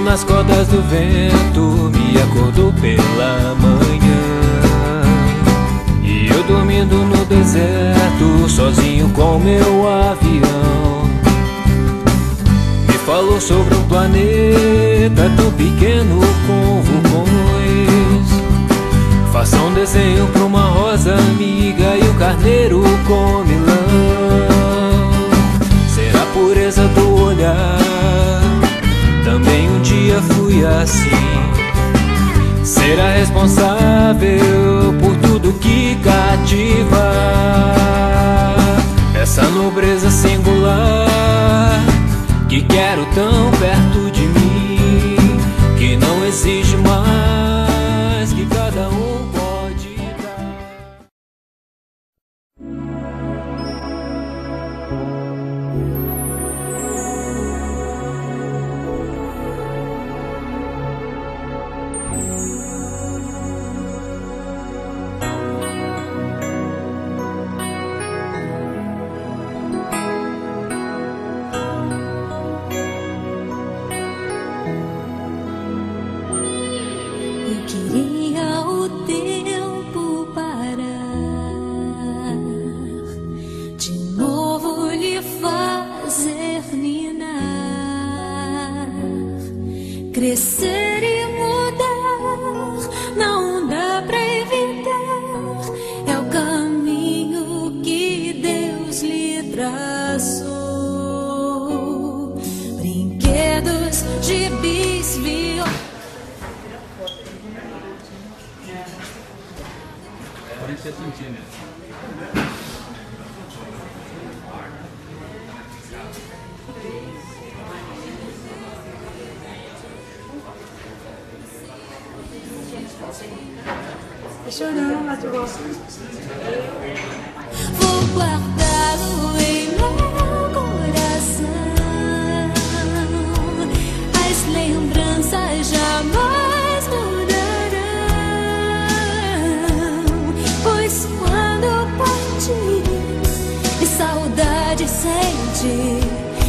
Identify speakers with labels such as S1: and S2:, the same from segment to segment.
S1: nas cordas do vento me acordou pela manhã. E eu dormindo no deserto, sozinho com meu avião, me falou sobre um planeta tão pequeno com vulcões. Faça um desenho pra uma rosa amiga e o carneiro come lã. Será a pureza do olhar, também um dia fui assim. Será responsável por tudo que cativa essa nobreza singular que quero tão perto de mim, que não exige mais que cada um pode dar.
S2: Queria o tempo parar, de novo lhe fazer ninar, crescer e mudar, não dá pra evitar, é o caminho que Deus lhe traçou. Brinquedos, gibis, violões.
S3: 47 centímetros.
S4: Deixa não, mas eu gosto.
S2: Vou guardá-lo em meu coração. As lembranças jamais mudarão, pois quando partir e saudade sentir,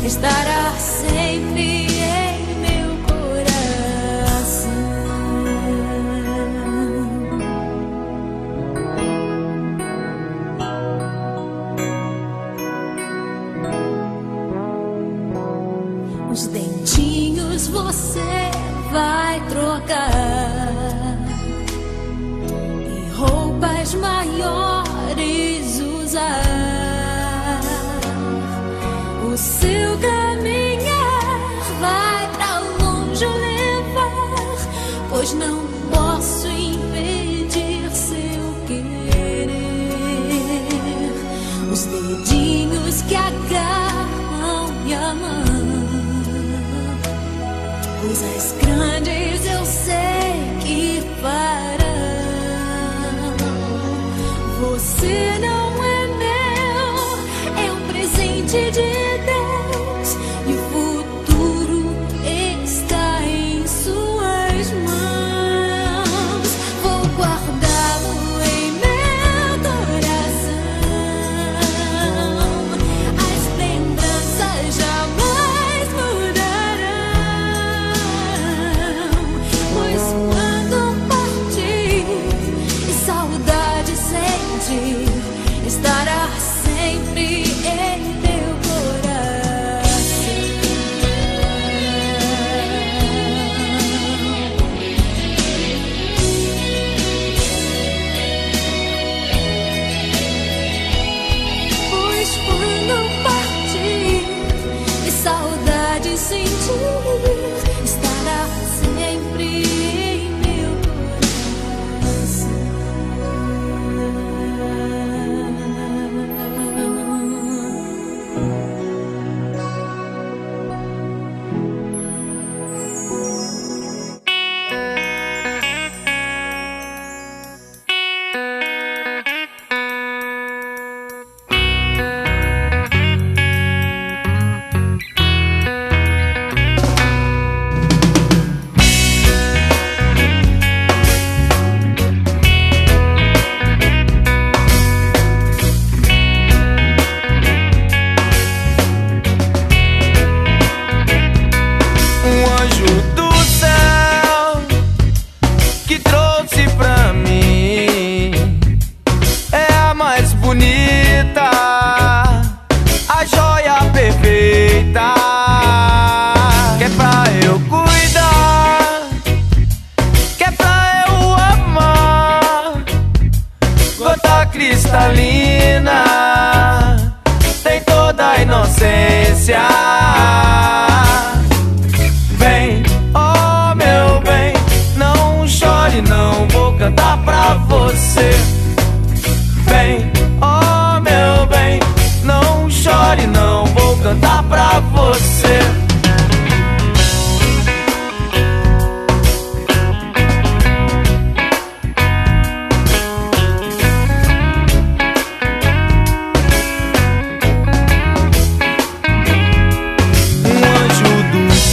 S2: estará sempre em meu coração. Os dentinhos você vai trocar e roupas maiores usar. O seu caminhar vai pra longe levar, pois não posso impedir seu querer. Os dedinhos que agarram minha mão, coisas grandes eu sei que farão. Você não é meu, é um presente de Deus, e o futuro está em suas mãos. Vou guardá-lo em meu coração. As lembranças jamais mudarão, pois quando partir e saudade sentir, estará sempre em meu coração. Pois quando partir e saudade sentir, estará sempre em meu coração.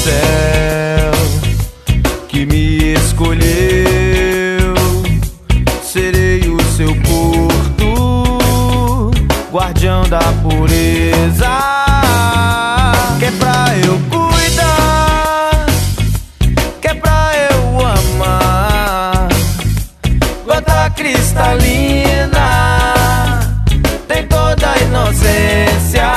S5: céu que me escolheu. Serei o seu porto, guardião da pureza, que é pra eu cuidar, que é pra eu amar. Gota cristalina, tem toda a inocência.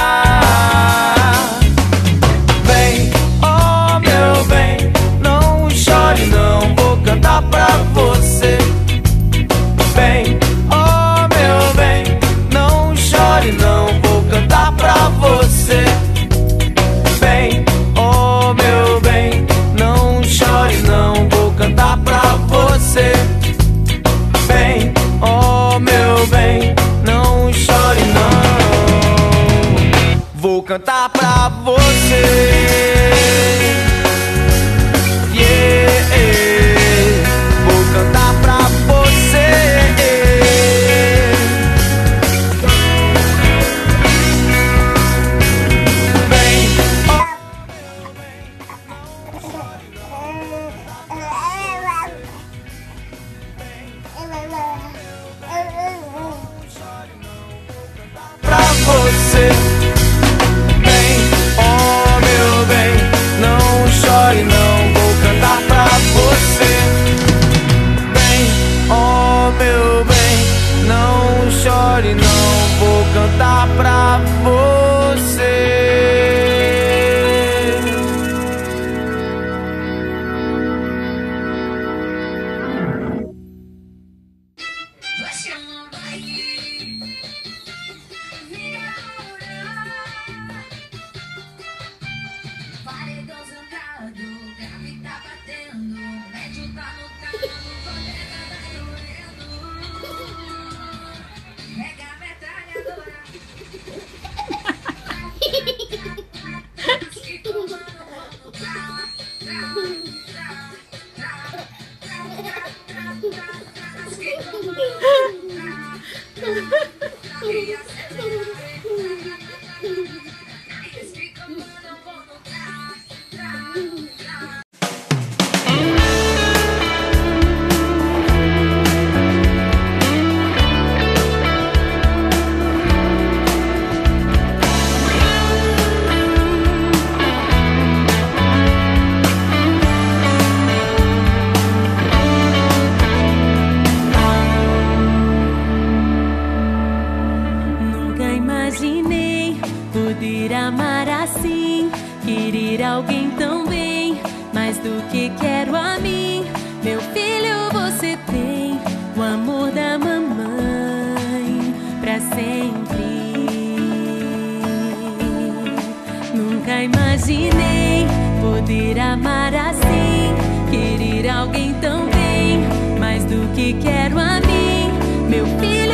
S5: Vem, oh meu bem, não chore não, vou cantar pra você. Vem, oh meu bem, não chore não, vou cantar pra você. Vem, oh meu bem, não chore não, vou cantar pra você. Vem, oh meu bem, não chore não, vou cantar pra você. Vou cantar pra você. Vem, oh pra você. Vem, oh meu bem, não chore não, vou cantar pra você. Vem, oh meu bem, não chore não, vou cantar pra você.
S2: Você não vai vir agora. Paredão zangado, grave tá batendo, médio tá no carro, bodega tá doendo. Mega metralhadora. E comando vamos
S6: poder amar assim, querer alguém tão bem, mais do que quero a mim. Meu filho, você tem o amor da mamãe pra sempre. Nunca imaginei poder amar assim, querer alguém tão bem, mais do que quero a mim. Meu filho,